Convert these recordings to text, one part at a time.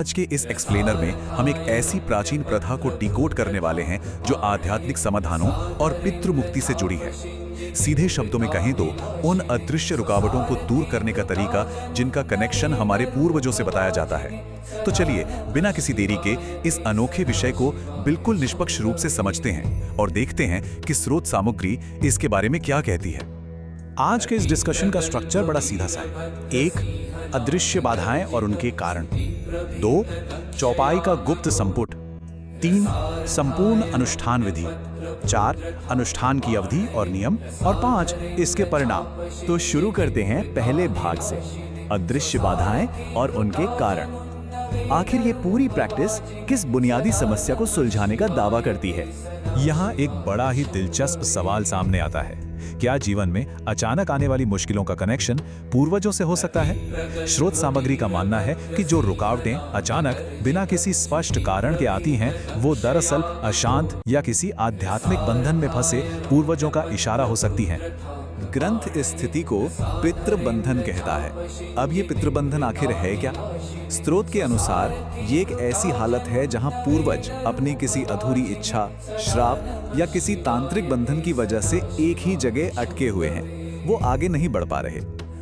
आज के इस एक्सप्लेनर में हम एक ऐसी प्राचीन प्रथा को डिकोड करने वाले हैं जो आध्यात्मिक समाधानों और पितृ मुक्ति से जुड़ी है। सीधे शब्दों में कहें तो उन अदृश्य रुकावटों को दूर करने का तरीका जिनका कनेक्शन हमारे पूर्वजों से बताया जाता है। तो चलिए बिना किसी देरी के इस अनोखे विषय को बिल्कुल निष्पक्ष रूप से समझते हैं और देखते हैं कि स्रोत सामग्री इसके बारे में क्या कहती है। आज के इस डिस्कशन का स्ट्रक्चर बड़ा सीधा सा है। 1. अदृश्य बाधाएं और उनके कारण। 2. चौपाई का गुप्त संपुट। 3. संपूर्ण अनुष्ठान विधि। 4. अनुष्ठान की अवधि और नियम। और 5. इसके परिणाम। तो शुरू करते हैं पहले भाग से, अदृश्य बाधाएं और उनके कारण। आखिर ये पूरी प्रैक्टिस किस बुनियादी समस्या को सुलझाने का दावा करती है? यहाँ एक बड़ा ही दिलचस्प सवाल सामने आता है। क्या जीवन में अचानक आने वाली मुश्किलों का कनेक्शन पूर्वजों से हो सकता है? स्रोत सामग्री का मानना है कि जो रुकावटें अचानक बिना किसी स्पष्ट कारण के आती हैं, वो दरअसल अशांत या किसी आध्यात्मिक बंधन में फंसे पूर्वजों का इशारा हो सकती हैं। ग्रंथ इस स्थिति को पितृबंधन कहता है। अब ये पितृबंधन आखिर है क्या? स्रोत के अनुसार ये एक ऐसी हालत है जहां पूर्वज अपनी किसी अधूरी इच्छा, श्राप या किसी तांत्रिक बंधन की वजह से एक ही जगह अटके हुए हैं। वो आगे नहीं बढ़ पा रहे।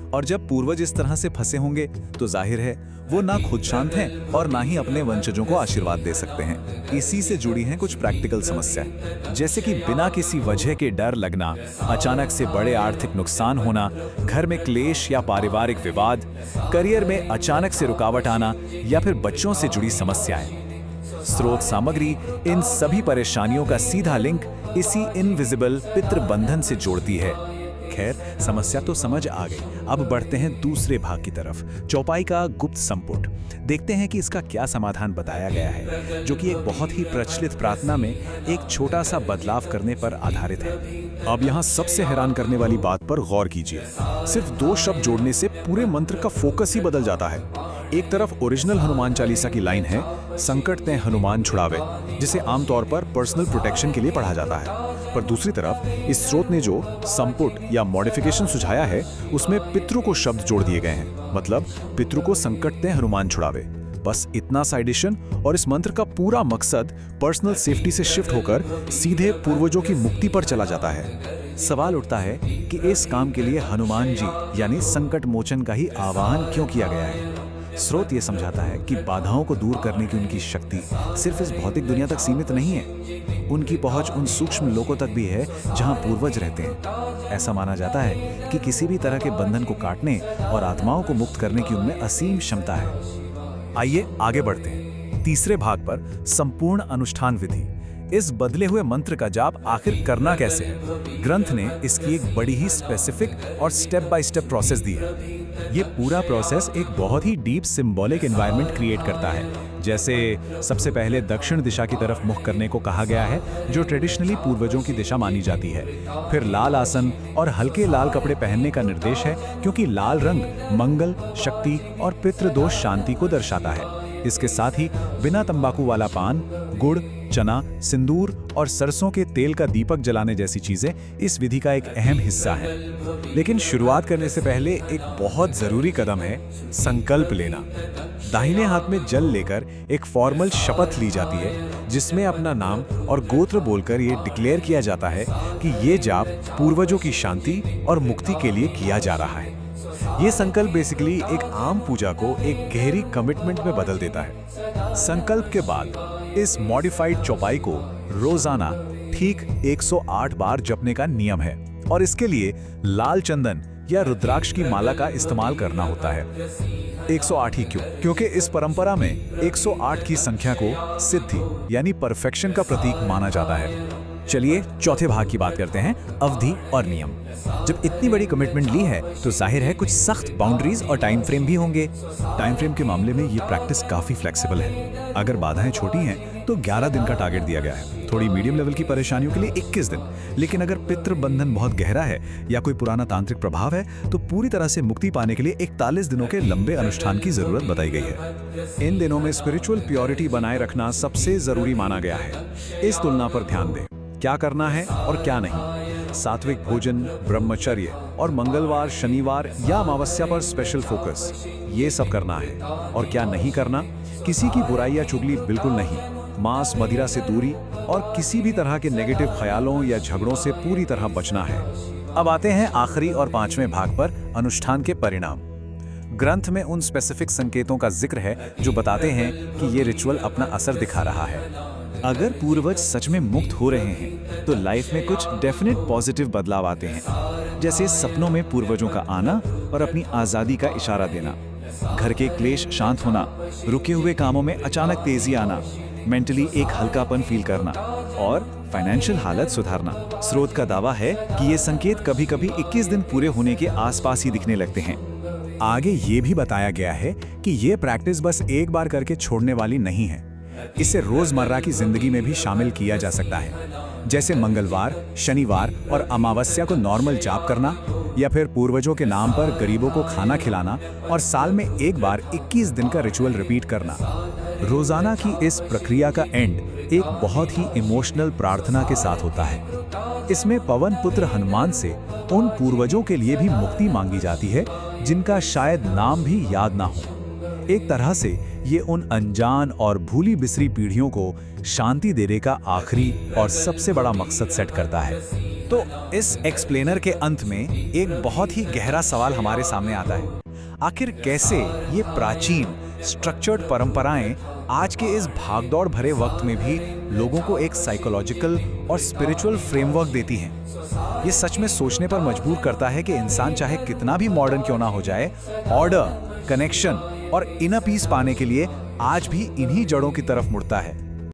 और जब पूर्वज इस तरह से फंसे होंगे तो जाहिर है वो ना खुद शांत हैं और ना ही अपने वंशजों को आशीर्वाद दे सकते हैं। इसी से जुड़ी हैं कुछ प्रैक्टिकल समस्याएं, जैसे कि बिना किसी वजह के डर लगना, अचानक से बड़े आर्थिक नुकसान होना, घर में क्लेश या पारिवारिक विवाद, करियर में अचानक से रुकावट आना या फिर बच्चों से जुड़ी समस्याएं। स्रोत सामग्री इन सभी परेशानियों का सीधा लिंक इसी इनविजिबल पितृबंधन से जोड़ती है। खैर, समस्या तो समझ आ गई। अब बढ़ते हैं दूसरे भाग की तरफ, चौपाई का गुप्त संपुट। देखते हैं कि इसका क्या समाधान बताया गया है, जो कि एक बहुत ही प्रचलित प्रार्थना में एक छोटा सा बदलाव करने पर आधारित है। अब यहाँ सबसे हैरान करने वाली बात पर गौर कीजिए। सिर्फ 2 शब्द जोड़ने से पूरे मंत्र का फोकस ही बदल जाता है। एक तरफ ओरिजिनल हनुमान चालीसा की लाइन है, संकट ते हनुमान छुड़ावे, जिसे आमतौर पर पर्सनल प्रोटेक्शन के लिए पढ़ा जाता है। पर दूसरी तरफ इस स्रोत ने जो संपुट या मॉडिफिकेशन सुझाया है, उसमें पितृ को शब्द जोड़ दिए गए हैं। मतलब पितृ को संकट ते हनुमान छुड़ावे। बस इतना सा एडिशन और इस मंत्र का पूरा मकसद पर्सनल सेफ्टी से शिफ्ट होकर सीधे पूर्वजों की मुक्ति पर चला जाता है। सवाल उठता है कि इस काम के लिए हनुमान जी यानी संकट मोचन का ही आह्वान क्यों किया गया है? स्रोत ये समझाता है कि बाधाओं को दूर करने की उनकी शक्ति सिर्फ इस भौतिक दुनिया तक सीमित नहीं है। उनकी पहुंच उन सूक्ष्म लोकों तक भी है जहां पूर्वज रहते हैं। ऐसा माना जाता है कि किसी भी तरह के बंधन को काटने और आत्माओं को मुक्त करने की उनमें असीम क्षमता है। आइए आगे बढ़ते हैं तीसरे भाग पर, संपूर्ण अनुष्ठान विधि। इस बदले हुए मंत्र का जाप आखिर करना कैसे है? ग्रंथ ने इसकी एक बड़ी ही स्पेसिफिक और स्टेप बाय स्टेप प्रोसेस दी है। ये पूरा प्रोसेस एक बहुत ही डीप सिंबॉलिक एनवायरनमेंट क्रिएट करता है। जैसे सबसे पहले दक्षिण दिशा की तरफ मुख करने को कहा गया है, जो ट्रेडिशनली पूर्वजों की दिशा मानी जाती है। फिर लाल आसन और हल्के लाल कपड़े पहनने का निर्देश है, क्योंकि लाल रंग मंगल, शक्ति और पितृदोष शांति को दर्शाता है। इसके साथ ही बिना तंबाकू वाला पान, गुड़, चना, सिंदूर और सरसों के तेल का दीपक जलाने जैसी चीजें इस विधि का एक अहम हिस्सा है। लेकिन शुरुआत करने से पहले एक बहुत जरूरी कदम है, संकल्प लेना। दाहिने हाथ में जल लेकर एक फॉर्मल शपथ ली जाती है, जिसमें अपना नाम और गोत्र बोलकर ये डिक्लेयर किया जाता है कि ये जाप पूर्वजों की शांति और मुक्ति के लिए किया जा रहा है। ये संकल्प बेसिकली एक आम पूजा को एक गहरी कमिटमेंट में बदल देता है। संकल्प के बाद इस मॉडिफाइड चौपाई को रोजाना ठीक 108 बार जपने का नियम है, और इसके लिए लाल चंदन या रुद्राक्ष की माला का इस्तेमाल करना होता है। 108 ही क्यों? क्योंकि इस परंपरा में 108 की संख्या को सिद्धि यानी परफेक्शन का प्रतीक माना जाता है। चलिए चौथे भाग की बात करते हैं, अवधि और नियम। जब इतनी बड़ी कमिटमेंट ली है तो जाहिर है कुछ सख्त बाउंड्रीज और टाइम फ्रेम भी होंगे। टाइम फ्रेम के मामले में ये प्रैक्टिस काफी फ्लेक्सिबल है। अगर बाधाएं छोटी हैं तो 11 दिन का टारगेट दिया गया है। थोड़ी मीडियम लेवल की परेशानियों के लिए 21 दिन। लेकिन अगर पितृ बंधन बहुत गहरा है या कोई पुराना तांत्रिक प्रभाव है तो पूरी तरह से मुक्ति पाने के लिए 41 दिनों के लंबे अनुष्ठान की जरूरत बताई गई है। इन दिनों में स्पिरिचुअल प्योरिटी बनाए रखना सबसे जरूरी माना गया है। इस तुलना पर ध्यान दें, क्या करना है और क्या नहीं। सात्विक भोजन, ब्रह्मचर्य और मंगलवार, शनिवार या अमावस्या पर स्पेशल फोकस, ये सब करना है। और क्या नहीं करना? किसी की बुराई या चुगली बिल्कुल नहीं, मांस मदिरा से दूरी और किसी भी तरह के नेगेटिव ख्यालों या झगड़ों से पूरी तरह बचना है। अब आते हैं आखिरी और 5वें भाग पर, अनुष्ठान के परिणाम। ग्रंथ में उन स्पेसिफिक संकेतों का जिक्र है जो बताते हैं कि ये रिचुअल अपना असर दिखा रहा है। अगर पूर्वज सच में मुक्त हो रहे हैं तो लाइफ में कुछ डेफिनेट पॉजिटिव बदलाव आते हैं, जैसे सपनों में पूर्वजों का आना और अपनी आज़ादी का इशारा देना, घर के क्लेश शांत होना, रुके हुए कामों में अचानक तेजी आना, मेंटली एक हल्कापन फील करना और फाइनेंशियल हालत सुधारना। स्रोत का दावा है कि ये संकेत कभी-कभी 21 दिन पूरे होने के आसपास ही दिखने लगते हैं। आगे ये भी बताया गया है कि ये प्रैक्टिस बस एक बार करके छोड़ने वाली नहीं है। इसे रोजमर्रा की जिंदगी में भी शामिल किया जा सकता है, जैसे मंगलवार, शनिवार और अमावस्या को नॉर्मल जाप करना, या फिर पूर्वजों के नाम पर गरीबों को खाना खिलाना और साल में एक बार 21 दिन का रिचुअल रिपीट करना। रोजाना की इस प्रक्रिया का एंड एक बहुत ही इमोशनल प्रार्थना के साथ होता है। इसमें पवन पुत्र हनुमान से उन पूर्वजों के लिए भी मुक्ति मांगी जाती है जिनका शायद नाम भी याद ना हो। एक तरह से ये उन अनजान और भूली बिसरी पीढ़ियों को शांति देने का आखिरी और सबसे बड़ा मकसद सेट करता है। तो इस एक्सप्लेनर के अंत में एक बहुत ही गहरा सवाल हमारे सामने आता है, आखिर कैसे ये प्राचीन स्ट्रक्चर्ड परंपराएं आज के इस भागदौड़ भरे वक्त में भी लोगों को एक साइकोलॉजिकल और स्पिरिचुअल फ्रेमवर्क देती हैं। ये सच में सोचने पर मजबूर करता है कि इंसान चाहे कितना भी मॉडर्न क्यों ना हो जाए, ऑर्डर, कनेक्शन और इनर पीस पाने के लिए आज भी इन्हीं जड़ों की तरफ मुड़ता है।